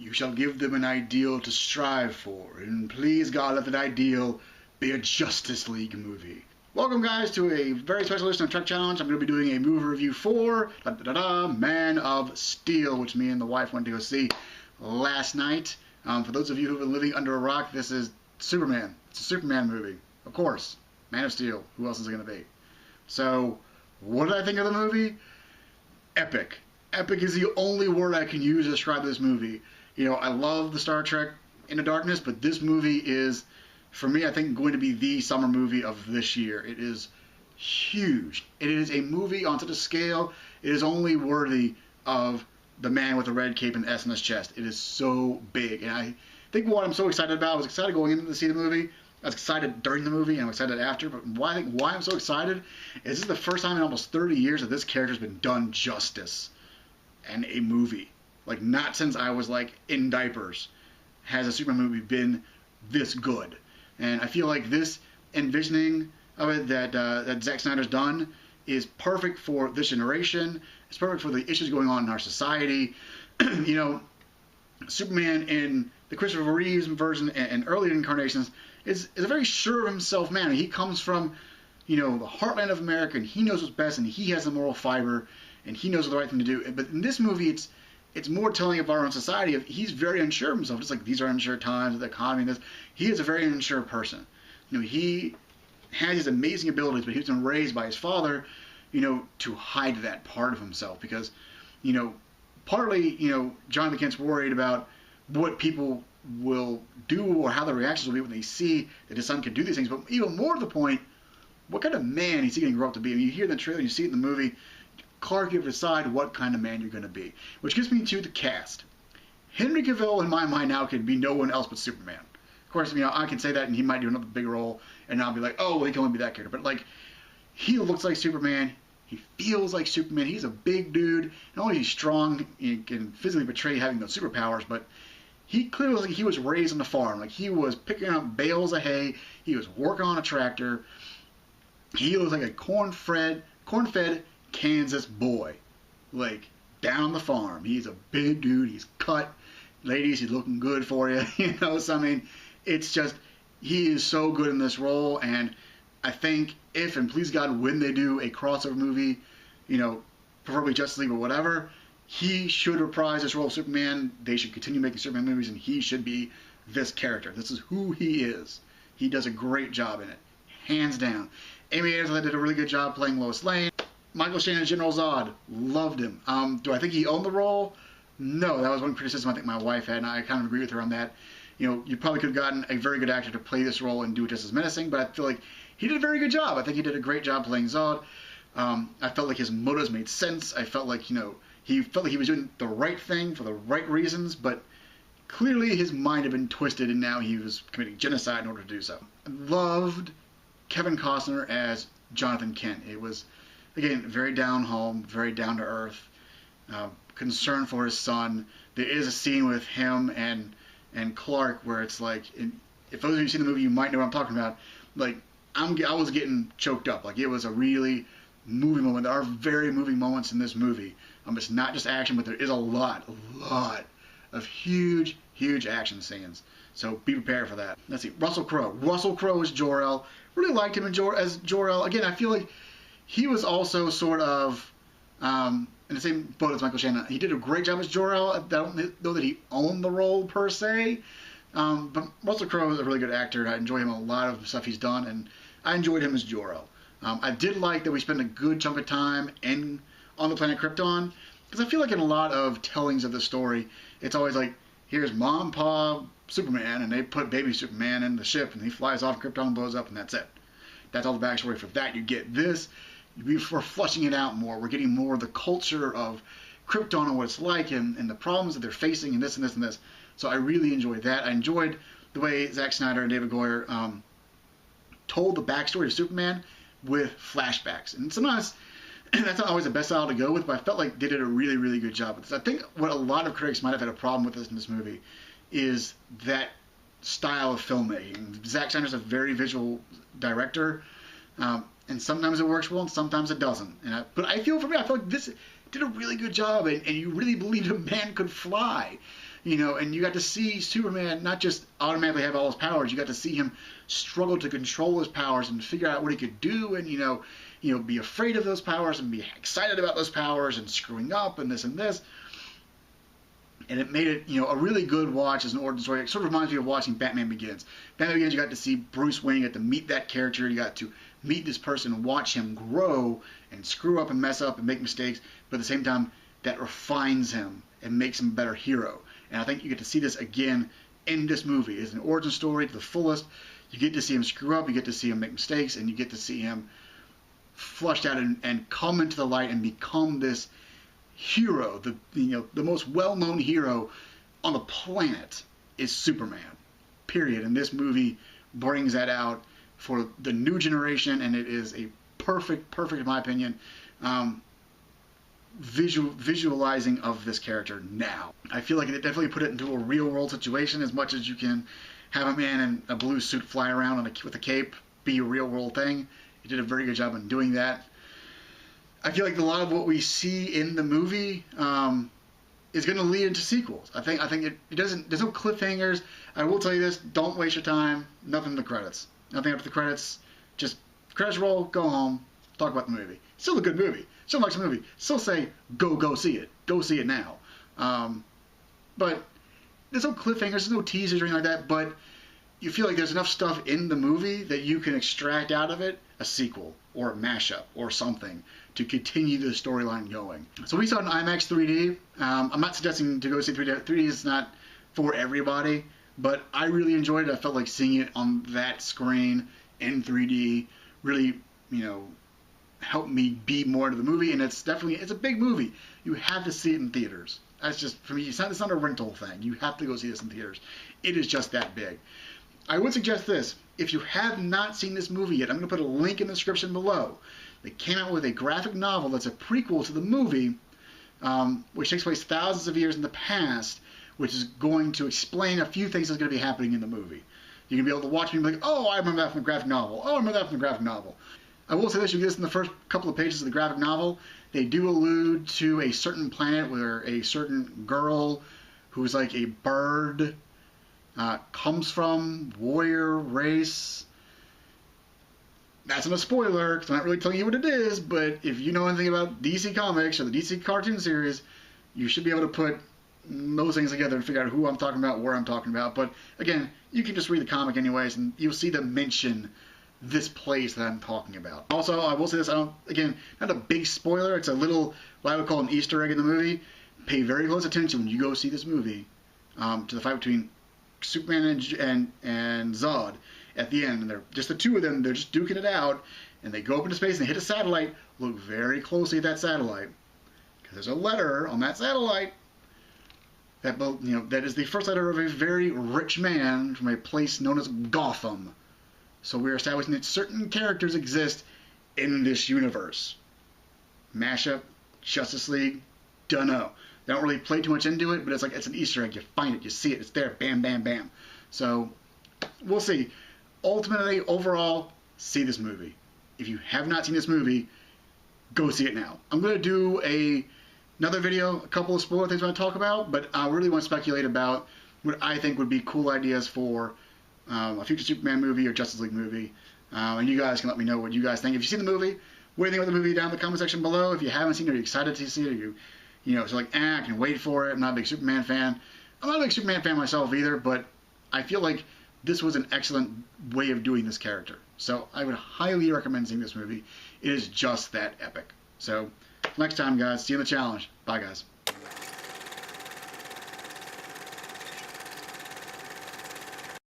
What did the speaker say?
You shall give them an ideal to strive for, and please God, let that ideal be a Justice League movie. Welcome guys to a very special edition of Trek Challenge. I'm going to be doing a movie review for Man of Steel, which me and the wife went to go see last night. For those of you who've been living under a rock, this is Superman. It's a Superman movie, of course. Man of Steel. Who else is it going to be? So, what did I think of the movie? Epic. Epic is the only word I can use to describe this movie. You know, I love the Star Trek Into Darkness, but this movie is, for me, I think, going to be the summer movie of this year. It is huge. It is a movie on such a scale, it is only worthy of the man with the red cape and S on his chest. It is so big. And I think what I'm so excited about, I was excited going in to see the movie. I was excited during the movie and I'm excited after. But why I'm so excited is this is the first time in almost 30 years that this character has been done justice in a movie. Like, not since I was like in diapers has a Superman movie been this good. And I feel like this envisioning of it that Zack Snyder's done is perfect for this generation. It's perfect for the issues going on in our society. You know, Superman in the Christopher Reeves version and earlier incarnations is a very sure of himself man. He comes from, you know, the heartland of America, and he knows what's best, and he has the moral fiber, and he knows the right thing to do. But in this movie, it's more telling of our own society. He's very unsure of himself. Just like these are unsure times, the economy, and this. He is a very unsure person. You know, he has these amazing abilities, but he's been raised by his father, you know, to hide that part of himself. Because, you know, partly, you know, John McCain's worried about what people will do or how their reactions will be when they see that his son can do these things. But even more to the point, what kind of man is he going to grow up to be? I mean, you hear the trailer, you see it in the movie. Clark, you have to decide what kind of man you're going to be. Which gets me to the cast. Henry Cavill, in my mind now, can be no one else but Superman. Of course, you know, I can say that and he might do another big role and I'll be like, oh, well, he can only be that character. But, like, he looks like Superman. He feels like Superman. He's a big dude. Not only is he strong, he can physically portray having those superpowers, but he clearly looks like he was raised on the farm. Like, he was picking up bales of hay. He was working on a tractor. He looks like a corn-fed Kansas boy, like, down the farm. He's a big dude. He's cut. Ladies, he's looking good for you. You know, so, I mean, it's just, he is so good in this role, and I think if, and please God, when they do a crossover movie, you know, preferably Justice League or whatever, he should reprise this role of Superman. They should continue making Superman movies, and he should be this character. This is who he is. He does a great job in it, hands down. Amy Adams did a really good job playing Lois Lane. Michael Shannon, General Zod, loved him. Do I think he owned the role? No, that was one criticism I think my wife had, and I kind of agree with her on that. You know, you probably could have gotten a very good actor to play this role and do it just as menacing, but I feel like he did a very good job. I think he did a great job playing Zod. I felt like his motives made sense. I felt like, you know, he felt like he was doing the right thing for the right reasons, but clearly his mind had been twisted and now he was committing genocide in order to do so. I loved Kevin Costner as Jonathan Kent. It was, again, very down home, very down to earth, concern for his son. There is a scene with him and Clark where it's like, if those of you who've seen the movie, you might know what I'm talking about. Like, I was getting choked up. Like, it was a really moving moment. There are very moving moments in this movie. It's not just action, but there is a lot of huge action scenes. So be prepared for that. Let's see, Russell Crowe. Russell Crowe as Jor-El. Really liked him as Jor-El. Again, I feel like he was also sort of in the same boat as Michael Shannon. He did a great job as Jor-El. I don't know that he owned the role per se. But Russell Crowe is a really good actor. I enjoy him a lot of the stuff he's done, and I enjoyed him as Jor-El. I did like that we spent a good chunk of time on the planet Krypton, because I feel like in a lot of tellings of the story, it's always like, here's Mom, Pa, Superman, and they put baby Superman in the ship, and he flies off Krypton and blows up, and that's it. That's all the backstory for that. You get this. We're flushing it out more. We're getting more of the culture of Krypton and what it's like, and the problems that they're facing, and this and this and this. So I really enjoyed that. I enjoyed the way Zack Snyder and David Goyer told the backstory of Superman with flashbacks. And sometimes that's not always the best style to go with, but I felt like they did a really good job with this. I think what a lot of critics might have had a problem with in this movie is that style of filmmaking. Zack Snyder's a very visual director, and sometimes it works well and sometimes it doesn't. But I feel like this did a really good job, and you really believed a man could fly. you know, and you got to see Superman not just automatically have all his powers, you got to see him struggle to control his powers and figure out what he could do, and you know, be afraid of those powers and be excited about those powers and screwing up and this and this. And it made it, you know, a really good watch as an origin story. It sort of reminds me of watching Batman Begins. Batman Begins, you got to see Bruce Wayne, you got to meet that character, you got to meet this person and watch him grow and screw up and mess up and make mistakes, but at the same time, that refines him and makes him a better hero. And I think you get to see this again in this movie. It's an origin story to the fullest. You get to see him screw up, you get to see him make mistakes, and you get to see him flushed out and come into the light and become this hero. The most well-known hero on the planet is Superman, period. And this movie brings that out for the new generation, and it is a perfect, in my opinion, visualizing of this character now. I feel like it definitely put it into a real-world situation as much as you can have a man in a blue suit fly around with a cape be a real-world thing. It did a very good job in doing that. I feel like a lot of what we see in the movie is going to lead into sequels. I think it doesn't. There's no cliffhangers. I will tell you this: don't waste your time. Nothing in the credits. Nothing after the credits. Just credits roll. Go home. Talk about the movie. Still a good movie. Still likes the movie. Still say go see it. Go see it now. But there's no cliffhangers. There's no teasers or anything like that. But you feel like there's enough stuff in the movie that you can extract out of it a sequel or a mashup or something to continue the storyline going. So we saw it in IMAX 3D. I'm not suggesting to go see 3D. 3D is not for everybody, but I really enjoyed it. I felt like seeing it on that screen in 3D really, you know, helped me be more into the movie. And it's a big movie. You have to see it in theaters. That's just, for me, it's not a rental thing. You have to go see this in theaters. It is just that big. I would suggest this. If you have not seen this movie yet, I'm going to put a link in the description below. They came out with a graphic novel that's a prequel to the movie, which takes place thousands of years in the past, which is going to explain a few things that's going to be happening in the movie. You can be able to watch it and be like, oh, I remember that from the graphic novel. Oh, I remember that from the graphic novel. I will say this, you get this in the first couple of pages of the graphic novel. They do allude to a certain planet where a certain girl who's like a bird comes from, warrior race. That's not a spoiler, because I'm not really telling you what it is, but if you know anything about DC Comics or the DC cartoon series, you should be able to put those things together and figure out who I'm talking about, where I'm talking about. But again, you can just read the comic anyways, and you'll see them mention this place that I'm talking about. Also, I will say this, again, not a big spoiler, it's a little, what I would call an Easter egg in the movie. Pay very close attention when you go see this movie to the fight between Superman and Zod at the end, and they're just the two of them. They're just duking it out, and they go up into space and they hit a satellite. Look very closely at that satellite, because there's a letter on that satellite that, you know, that is the first letter of a very rich man from a place known as Gotham. So we're establishing that certain characters exist in this universe. Mashup, Justice League, dunno. They don't really play too much into it, but it's like it's an Easter egg. You find it, you see it, it's there, bam, bam, bam. So we'll see. Ultimately, overall, see this movie. If you have not seen this movie, go see it now. I'm going to do another video, a couple of spoiler things I want to talk about, but I really want to speculate about what I think would be cool ideas for a future Superman movie or Justice League movie. And you guys can let me know what you guys think. If you've seen the movie, what do you think about the movie down in the comment section below? If you haven't seen it, are you excited to see it? Are you know, so like, I can wait for it. I'm not a big Superman fan. I'm not a big Superman fan myself either, but I feel like this was an excellent way of doing this character. So I would highly recommend seeing this movie. It is just that epic. So next time, guys, see you in the challenge. Bye, guys.